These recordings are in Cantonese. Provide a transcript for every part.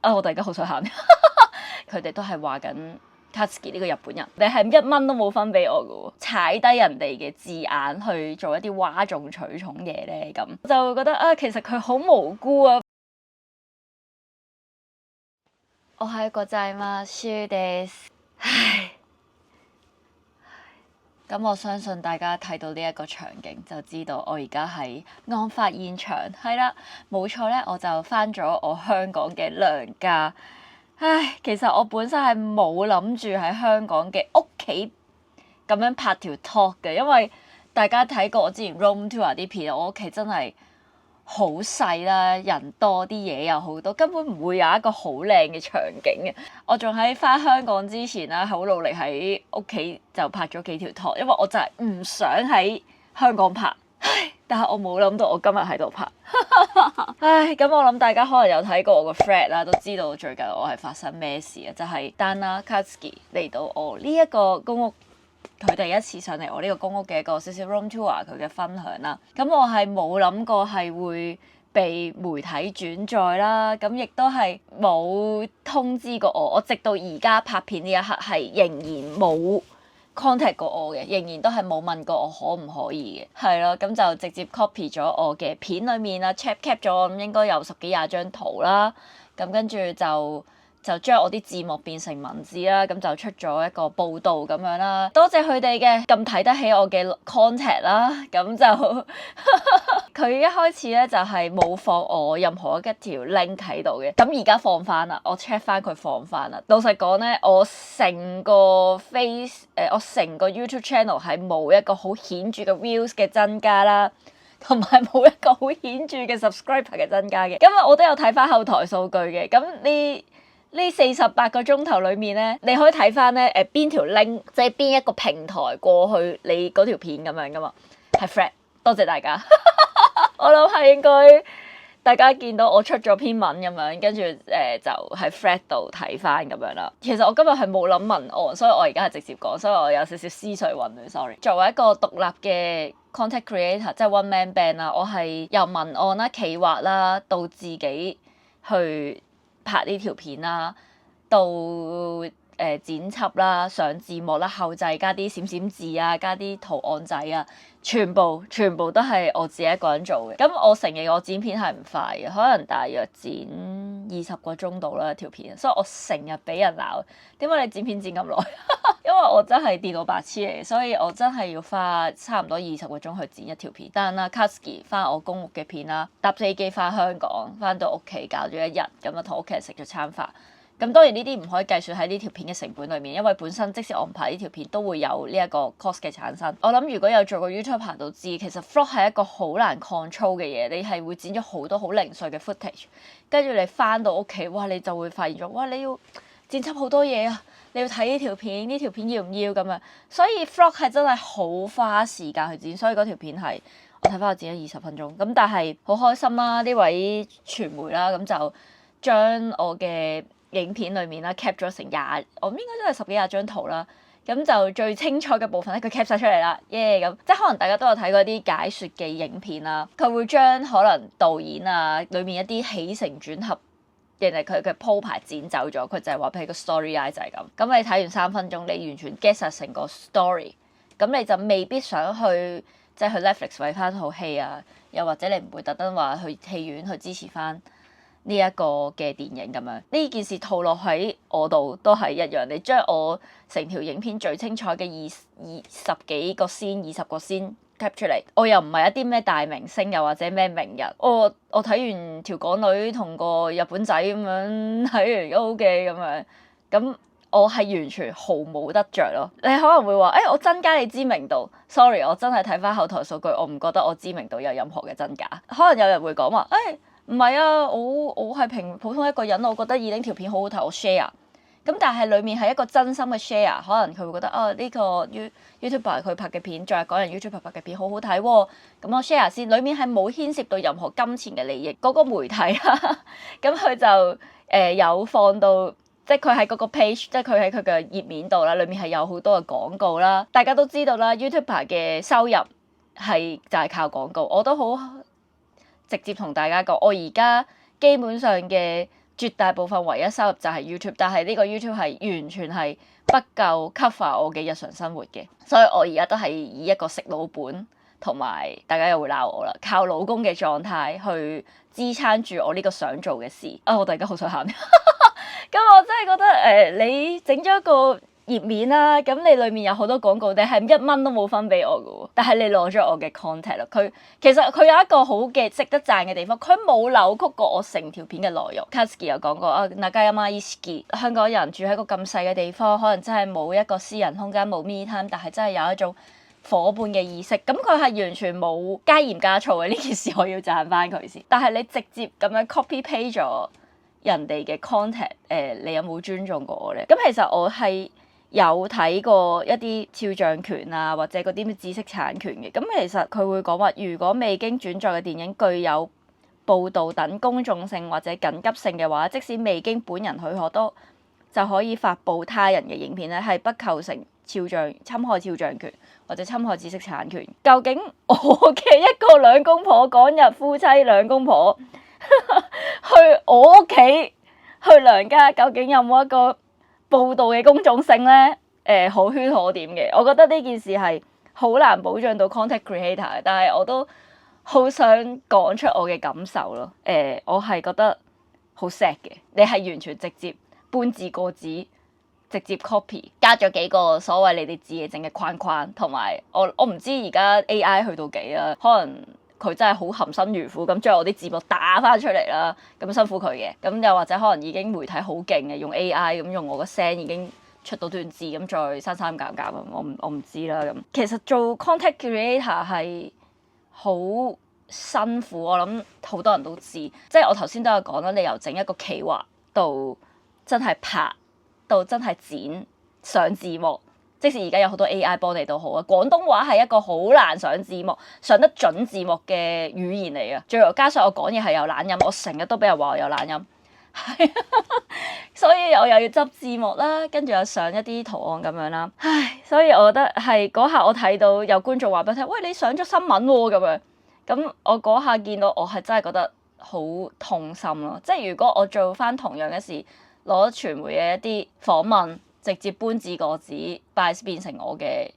我突然間好想喊，佢哋都係話緊 Katsuki 呢個日本人，你係1蚊都冇分俾我嘅喎，踩低人哋嘅字眼去做一啲嘩眾取寵嘢咧，咁就覺得其實佢好無辜啊。我係ございますです。唉，咁我相信大家睇到呢一個場景就知道我而家喺案發現場，係啦，冇錯咧，我就返咗我香港嘅娘家。唉，其實我本身係冇諗住喺香港嘅屋企咁樣拍條 talk 嘅，因為大家睇過我之前 room tour 啲片，我屋企真係好細啦，人多啲嘢又好多，根本唔會有一個好靚嘅場景嘅。我仲喺返香港之前啦，好努力喺屋企就拍咗幾條拖，因為我就係唔想喺香港拍。唉，但係我冇諗到我今日喺度拍。唉，咁我諗大家可能有睇過我個 thread 啦，都知道最近我係發生咩事啊，就係 Dana Katsuki 嚟到我呢一個公屋。佢第一次上嚟我呢個公屋嘅一個少少 room tour 佢嘅分享啦，咁我係冇諗過係會被媒體轉載啦，咁亦都係冇通知過我直到而家拍片呢一刻係仍然冇 contact 過我嘅，仍然都係冇問過我可唔可以嘅，係咯，咁就直接 copy 咗我嘅片裡面啦 cap 咗咁應該有10幾20張圖啦，咁跟住就將我啲字幕變成文字啦，咁就出咗一個報導咁樣啦。多謝佢哋嘅咁睇得起我嘅 content 啦，咁就佢一開始咧就係冇放我任何一條 link 喺度嘅，咁而家放翻啦，我 check 翻佢放翻啦。老實講咧，我成個 YouTube channel 係冇一個好顯著嘅 views 嘅增加啦。同埋冇一個好顯著嘅 subscriber 嘅增加嘅，因為我都有睇翻後台數據嘅，咁呢48個鐘頭裏面咧，你可以睇翻咧邊條 link， 即係邊一個平台過去你嗰條片咁樣噶嘛，係 Thread， 多謝大家。我諗係應該大家見到我出咗篇文咁樣，跟住就喺 Thread 度睇翻咁樣啦。其實我今日係冇諗文案，所以我而家係直接講，所以我有少少思緒混亂 ，sorry。作為一個獨立嘅 content creator， 即係 one man band 啦，我係由文案啦、企劃啦，到自己去拍呢條片啦，到剪輯啦、上字幕啦、後製加啲閃閃字啊、加啲圖案仔啊，全部都係我自己一個人做嘅。咁我承認我剪片係唔快嘅，可能大約剪20個鐘度啦條片，所以我成日俾人鬧，點解你剪片剪咁耐？因為我真係電腦白痴嚟，所以我真係要花差唔多20個鐘去剪一條片。但係 Katsuki 翻我公屋嘅片啦，搭飛機翻香港，翻到屋企搞咗一日，咁啊同屋企人食咗餐飯。咁當然呢啲唔可以計算喺呢條片嘅成本裏面，因為本身即使我唔拍呢條片都會有呢一個 cost 嘅產生。我諗如果有做過 YouTuber 都知，其實 vlog 係一個好難 control 嘅嘢，你係會剪咗好多好零碎嘅 footage， 跟住你翻到屋企，哇你就會發現咗，哇你要剪輯好多嘢啊！你要睇呢條片，呢條片要唔要咁樣？所以 vlog 係真係好花時間去剪，所以嗰條片係我睇翻我剪咗20分鐘。咁但係好開心啦，呢位傳媒啦，咁就將我嘅影片裏面啦 cap 咗成20，我應該都係10幾20張圖啦。咁就最清楚嘅部分咧，佢 cap 晒出嚟啦，耶！咁即係可能大家都有睇過啲解說嘅影片啦，佢會將可能導演啊裏面一啲起承轉合。人哋佢嘅鋪排剪走咗，佢就係話譬如個 story 就係咁。咁你睇完3分鐘，你完全 get 晒成個 story，咁你就未必想去即係去 Netflix 睇翻套戲啊，又或者你唔會特登話去戲院去支持翻呢一個嘅電影咁樣。呢件事套落喺我度都係一樣，你將我成條影片最精彩嘅20幾個先20個先cap 出嚟，我又唔係一啲咩大明星，又或者咩名人，我睇完條港女同個日本仔咁樣睇完 OK 咁樣，咁我係完全毫無得着咯。你可能會話，我增加你知名度 ，sorry， 我真係睇翻後台數據，我唔覺得我知名度有任何嘅增加。可能有人會講話，唔係啊，我係普通一個人，我覺得已經條片好好睇，我 share。咁但係裡面係一個真心嘅 share， 可能佢會覺得呢個 YouTuber 佢拍嘅片，再係講人 YouTuber 拍嘅片好好睇喎，咁我 share 先。裡面係冇牽涉到任何金錢嘅利益，嗰個媒體啦，咁佢就有放到，即係佢喺嗰個 page， 即係佢喺佢嘅頁面度啦，裡面係有好多嘅廣告啦。大家都知道啦 ，YouTuber 嘅收入就係靠廣告。我都好直接同大家講，我而家基本上嘅絕大部分唯一收入就係 YouTube， 但係呢個 YouTube 係完全係不夠 cover 我嘅日常生活嘅，所以我而家都係以一個食老本同埋大家又會鬧我啦，靠老公嘅狀態去支撐住我呢個想做嘅事。我突然間好想喊，咁我真係覺得你整咗一個頁面啦，咁你裏面有好多廣告，你係1蚊都冇分俾我嘅喎，但係你攞咗我嘅 content 啦。其實佢有一個好嘅值得讚嘅地方，佢冇扭曲過我成條片嘅內容。Katsuki 有講過Nagayama Ishiki，香港人住喺個咁細嘅地方，可能真係冇一個私人空間，冇 me time，但係真係有一種伙伴嘅意識。咁佢係完全冇加鹽加醋嘅呢件事，我要讚翻佢先。但係你直接咁樣 copy paste 咗人哋嘅 content，你有冇尊重過我咧？咁其實我係有睇過一啲肖像權啊，或者嗰啲咩知識產權嘅。咁其實佢會講話，如果未經轉載嘅電影具有報導等公眾性或者緊急性嘅話，即使未經本人許可都就可以發布他人嘅影片咧，係不構成侵害肖像權或者侵害知識產權。究竟我嘅一個兩公婆港日夫妻兩公婆去我屋企去娘家，究竟有冇一個報導嘅公眾性咧？可圈可點嘅。我覺得呢件事係好難保障到 content creator， 但係我都好想講出我嘅感受咯。我係覺得好 sad 嘅，你係完全直接搬字過紙，直接 copy 加咗幾個所謂你哋自己整嘅框框，同埋我唔知而家 AI 去到幾啦，可能佢真係好含辛茹苦咁將我啲字幕打翻出嚟啦，咁辛苦佢嘅。咁又或者可能已經媒體好勁嘅，用 AI 咁用我個聲已經出到段字，咁再刪減減，我唔知啦。咁其實做 content creator 係好辛苦，我諗好多人都知。即係我頭先都有講啦，你由整一個企劃到真係拍，到真係剪上字幕，即使而家有好多 AI 幫你都好啊。廣東話係一個好難上字幕、上得準字幕嘅語言嚟嘅，最後加上我講嘢係有懶音，我成日都俾人話我有懶音，所以我又要執字幕啦，跟住又上一啲圖案咁樣啦。所以我覺得係嗰下我睇到有觀眾話俾我聽，喂，你上咗新聞喎咁樣，咁我嗰下見到我係真係覺得好痛心咯。即係如果我做翻同樣嘅事，攞傳媒嘅一啲訪問，直接搬字過紙變成我嘅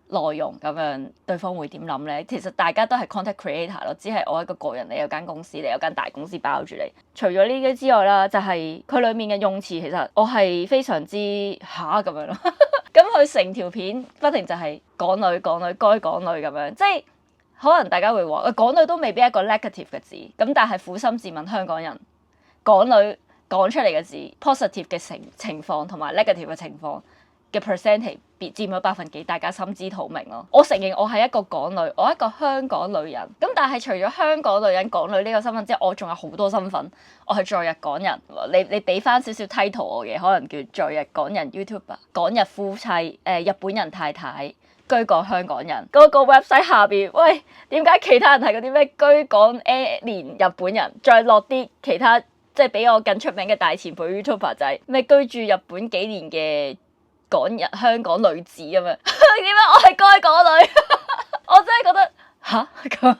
內容咁樣，對方會點諗咧？其實大家都係 content creator 咯，只係我一個人，你有間公司，你有間大公司包住你。除咗呢啲之外啦，就係佢裡面嘅用詞，其實我係非常之咁樣咯。咁佢成條片不停就係港女港女該港女咁樣，即係可能大家會話港女都未必係一個 negative 嘅字，咁但係苦心自問香港人港女講出嚟嘅字 positive 嘅情況同埋 negative 嘅情況嘅 percentage 佔咗百分幾，大家心知肚明咯。我承認我係一個港女，我係一個香港女人。咁但係除咗香港女人、港女呢個身份之外，我仲有好多身份。我係在日港人，你俾翻少少 title 我嘅，可能叫在日港人 YouTuber、港日夫妻、日本人太太、居港香港人。嗰個 website 下邊，喂，點解其他人係嗰啲咩居港連日本人，再落啲其他即係比我更出名嘅大前輩 YouTuber 仔，咩居住日本幾年嘅香港女子咁樣，點解我係該港女？我真係覺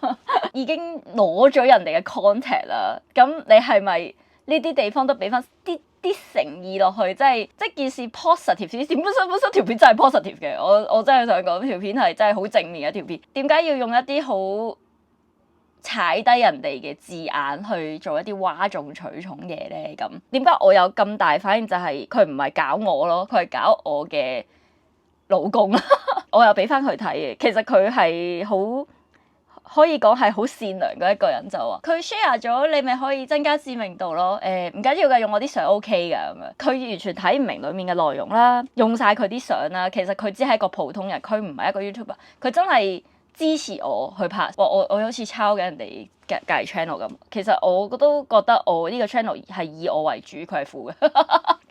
得已經攞咗人哋嘅 content 啦，咁你係咪呢啲地方都俾翻啲誠意落去？即件事 positive 啲，點本身條片真係 positive 嘅，我真係想講條片係真係好正面嘅一條片，點解要用一啲好踩低人哋嘅字眼去做一啲嘩眾取寵嘢咧？咁點解我有咁大反應？就係佢唔係搞我咯，佢係搞我嘅老公啦。我又俾翻佢睇嘅，其實佢係好可以講係好善良嘅一個人，就話佢 share 咗，你咪可以增加知名度咯。唔緊要嘅，用我啲相 OK 噶咁樣。佢完全睇唔明裡面嘅內容啦，用晒佢啲相啦。其實佢只係一個普通人，佢唔係一個 YouTuber，佢真係支持我去拍，我好似抄緊人哋隔離 channel 咁。其實我都覺得我呢個 channel 係以我為主，佢係副嘅。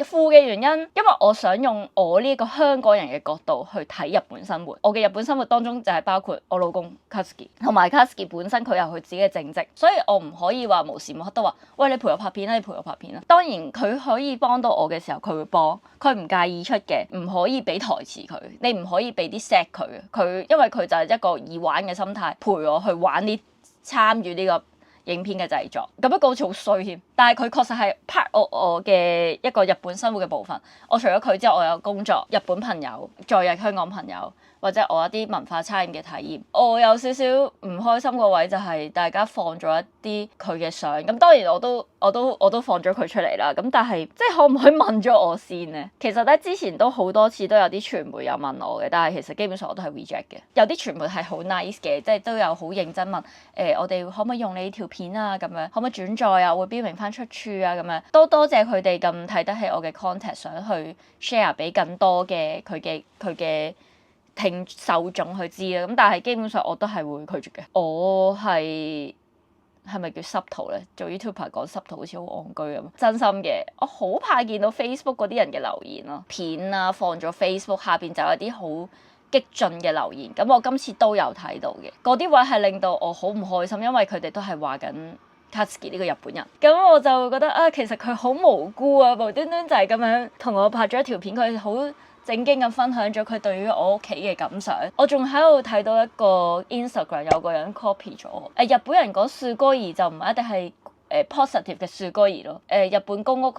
副嘅原因，因為我想用我呢個香港人嘅角度去睇日本生活。我嘅日本生活當中就係包括我老公 Katsuki， 同埋 Katsuki 本身佢有佢自己嘅正職，所以我唔可以話無時無刻都話，喂，你陪我拍片啦，你陪我拍片啦。當然佢可以幫到我嘅時候，佢會幫，佢唔介意出嘅，唔可以俾台詞佢，你唔可以俾啲 set 佢，因為佢就係一個以玩嘅心態陪我去玩啲參與呢個影片嘅製作。咁不過好似好衰添，但係佢確實係 part 我嘅一個日本生活嘅部分。我除咗佢之外，我有工作、日本朋友、在日香港朋友，或者我一啲文化差異嘅體驗。我有少少唔開心個位就係大家放咗一啲佢嘅相，咁當然我都放咗佢出嚟啦。咁但係即係可唔可以問咗我先呢？其實咧之前都好多次都有啲傳媒有問我嘅，但係其實基本上我都係 reject 嘅。有啲傳媒係好 nice 嘅，即係都有好認真問我哋可唔可以用你條片啊？咁樣可唔可以轉載啊？會標明翻出處啊？咁樣都多謝佢哋咁睇得起我嘅 content，想去 share 俾更多嘅佢嘅聽受眾去知啦。咁但係基本上我都係會拒絕嘅。我係咪叫濕圖咧？做 YouTuber 講濕圖好似好戇居咁。真心嘅，我好怕見到 Facebook 嗰啲人嘅留言咯，片啊放咗 Facebook 下邊就有啲好激進嘅留言。咁我今次都有睇到嘅，嗰啲位係令到我好唔開心，因為佢哋都係話緊 Katsuki 呢個日本人。咁我就覺得啊，其實佢好無辜啊，無端端就係咁樣同我拍咗一條片，佢好正經咁分享咗佢對於我屋企嘅感想。我仲喺度睇到一個 Instagram 有個人 copy 咗我。日本人講樹哥兒就唔一定係positive 嘅樹哥兒咯。日本公屋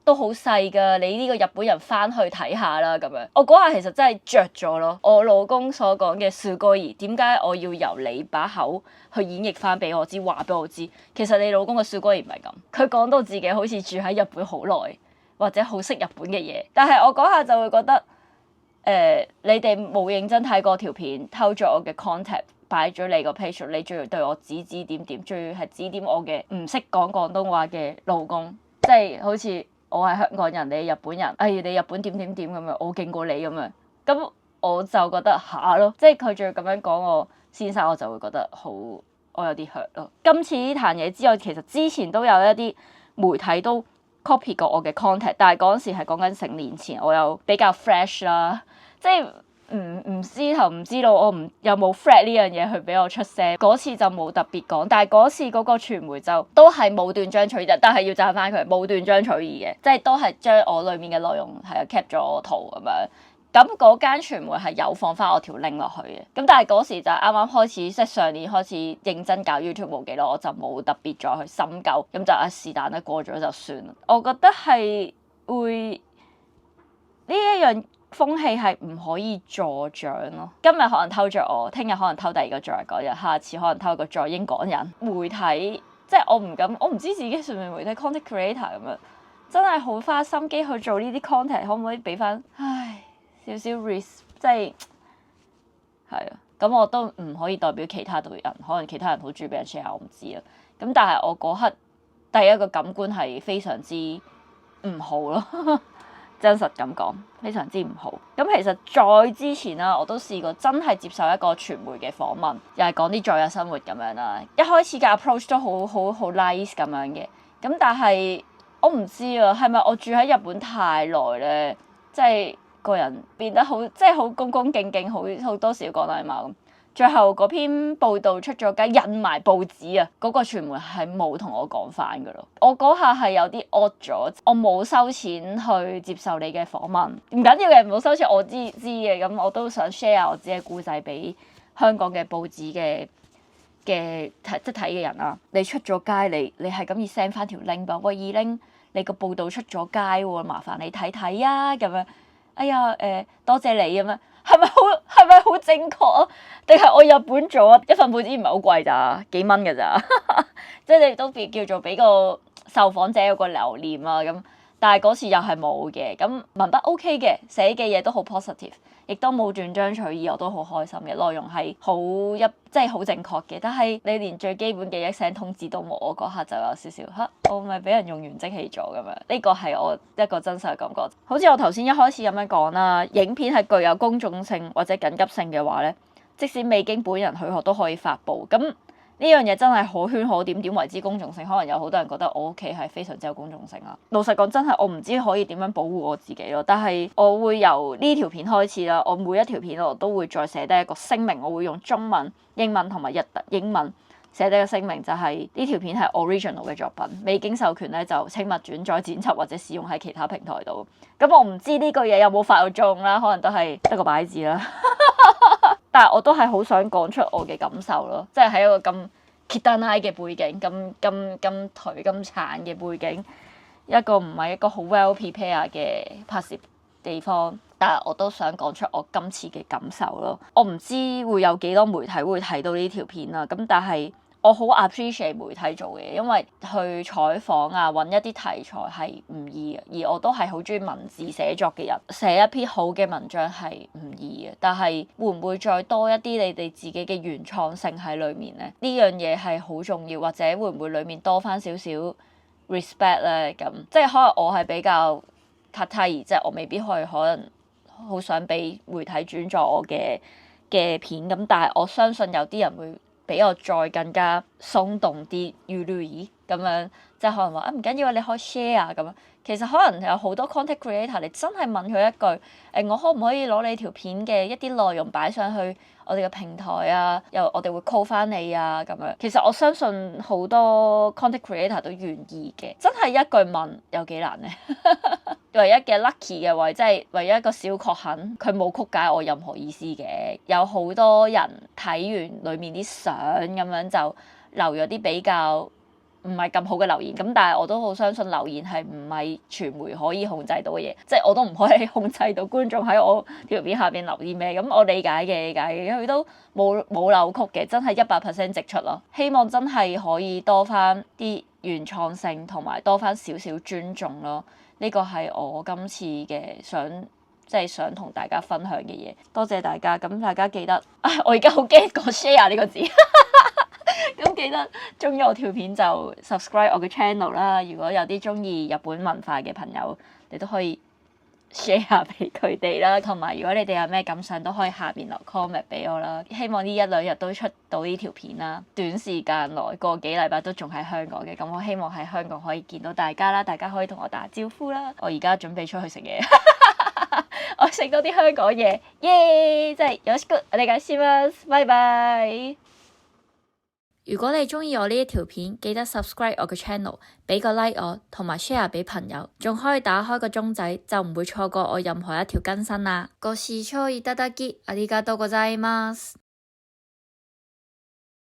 都好細㗎，你呢個日本人翻去睇下啦咁樣。我嗰下其實真係着咗咯。我老公所講嘅樹哥兒，點解我要由你把口去演繹翻俾我知，話俾我知？其實你老公嘅樹哥兒唔係咁。佢講到自己好似住喺日本好耐，或者好識日本嘅嘢，但係我嗰下就會覺得，你哋冇認真睇過條片，偷咗我嘅 content， 擺咗你個 page， 你仲要對我指指點點，仲要係指點我嘅唔識講廣東話嘅老公，即係好似我係香港人，你係日本人，你日本點點點咁樣，我勁過你咁樣，咁我就覺得嚇咯，即係佢仲要咁樣講我先生，我就會覺得好，我有啲 hurt 咯。今次呢壇嘢之外，其實之前都有一啲媒體都copy 過我嘅 content， 但係嗰陣時係講緊成年前，我又比較 fresh 啦，即係唔知頭唔知道我有冇 flag 呢樣嘢去俾我出聲。嗰次就冇特別講，但係嗰次嗰個傳媒就都係冇斷章取義，但係要讚翻佢冇斷章取義嘅，即係都係將我裡面嘅內容係 cap 咗圖咁樣。咁嗰間傳媒係有放翻我條 link 落去嘅，咁但係嗰時就啱啱開始，即係上年開始認真搞 YouTube 冇幾耐，我就冇特別再去深究，咁就是但啦，過咗就算啦。我覺得係會呢一樣風氣係唔可以助長咯。今日可能偷着我，聽日可能偷第二個在港人，下次可能偷一個在英港人。媒體即係我唔知自己算唔算媒體 content creator 咁樣，真係好花心機去做呢啲 content， 可唔可以俾翻少少 risk， 即係啊，咁我都唔可以代表其他隊人，可能其他人好中意俾人 share， 我唔知啊。咁但係我嗰刻第一個感官係非常之唔好咯，真實咁講，非常之唔好。咁其實再之前啦，我都試過真係接受一個傳媒嘅訪問，又係講啲在日生活咁樣啦。一開始嘅 approach 都好 nice 咁樣嘅，咁但係我唔知啊，係咪我住喺日本太耐咧，即係個人變得好，即係好恭恭敬敬，好多時要講禮貌咁。最後嗰篇報道出咗街，印埋報紙啊，嗰個傳媒係冇同我講翻噶咯。我嗰下係有啲 odd 咗，我冇收錢去接受你嘅訪問，唔緊要嘅，唔好收錢，我知嘅。咁我都想 share 我自己嘅故仔俾香港嘅報紙嘅即係睇嘅人啊。你出咗街，你係咁要 send 翻條 link 吧？喂，二 link，你個報道出咗街喎，麻煩你睇睇啊咁樣。哎呀，多謝你咁樣，係咪好正確啊？定係我日本做啊？一份報紙唔係好貴咋，幾蚊㗎咋，即係你都叫做俾個受訪者有個留念啊咁。但係嗰次又係冇嘅，咁文筆 OK 嘅，寫嘅嘢都好 positive， 亦都冇斷章取義，我都好開心嘅，內容係即係好正確嘅。但係你連最基本嘅一聲通知都冇，我嗰下就有少少我咪俾人用完即棄咗咁樣。呢個係我一個真實嘅感覺。好似我頭先一開始咁樣講啦，影片係具有公眾性或者緊急性嘅話咧，即使未經本人許可都可以發布。咁呢樣嘢真係可圈可點，點為之公眾性？可能有好多人覺得我屋企係非常之有公眾性啦。老實講，真係我唔知可以點樣保護我自己咯。但係我會由呢條片開始啦，我每一條片我都會再寫低一個聲明，我會用中文、英文同埋英文寫低嘅聲明，就係呢條片係 original 嘅作品，未經授權咧就請勿轉載、剪輯或者使用喺其他平台度。咁我唔知呢句嘢有冇發到中啦，可能都係得個擺字啦。但係我都係好想講出我嘅感受咯，即係喺一個咁汚嘅背景，咁頹咁殘嘅背景，一個唔係一個好 well prepare 嘅拍攝地方。但係我都想講出我今次嘅感受咯。我唔知會有幾多媒體會睇到呢條片啦，咁但係我好 appreciate 媒體做嘅嘢，因為去採訪啊，揾一啲題材係唔易嘅，而我都係好中意文字寫作嘅人，寫一篇好嘅文章係唔易嘅。但係會唔會再多一啲你哋自己嘅原創性喺裡面呢？呢樣嘢係好重要，或者會唔會裡面多翻少少 respect 咧？咁即係可能我係比較 cut 即係我未必可能好想俾媒體轉載我嘅片咁，但係我相信有啲人會比我再更加鬆動啲 緩咁樣，即係可能話唔緊要，你可以 share 咁樣。其實可能有好多 content creator，你真係問佢一句我可唔可以攞你條片嘅一啲內容擺上去我哋嘅平台啊？又我哋會 call 翻你啊咁樣。其實我相信好多 content creator 都願意嘅，真係一句問有幾難呢？唯一嘅 lucky 嘅位，即係唯一一個小確幸，佢冇曲解我任何意思嘅。有好多人睇完裡面啲相咁樣就留咗啲比較唔係咁好嘅留言，咁但係我都好相信留言係唔係傳媒可以控制到嘅嘢，即係我都唔可以控制到觀眾喺我條片下邊留啲咩，咁我理解嘅，佢都冇扭曲嘅，真係100%直出咯。希望真係可以多翻啲原創性同埋多翻少少尊重咯，呢個係我今次嘅想同大家分享嘅嘢。多謝大家，咁大家記得，我而家好驚講 share 呢個字。咁記得中意我條片就 subscribe 我嘅 channel 啦。如果有啲中意日本文化嘅朋友，你都可以 share 俾佢哋啦。同埋如果你哋有咩感想，都可以下面留 comment 俾我啦。希望呢1-2日都出到呢條片啦。短時間內個幾禮拜都仲喺香港嘅，咁我希望喺香港可以見到大家啦。大家可以同我打招呼啦。我而家準備出去食嘢，我食多啲香港嘢，耶！即係よろしくお願いします，拜拜。如果你鍾意我呢一條片，記得 subscribe 我嘅 channel， 俾個 like 我，同埋 share 俾朋友，仲可以打開個鐘仔，就唔會錯過我任何一條更新啦。ご視聴いただきありがとうございます。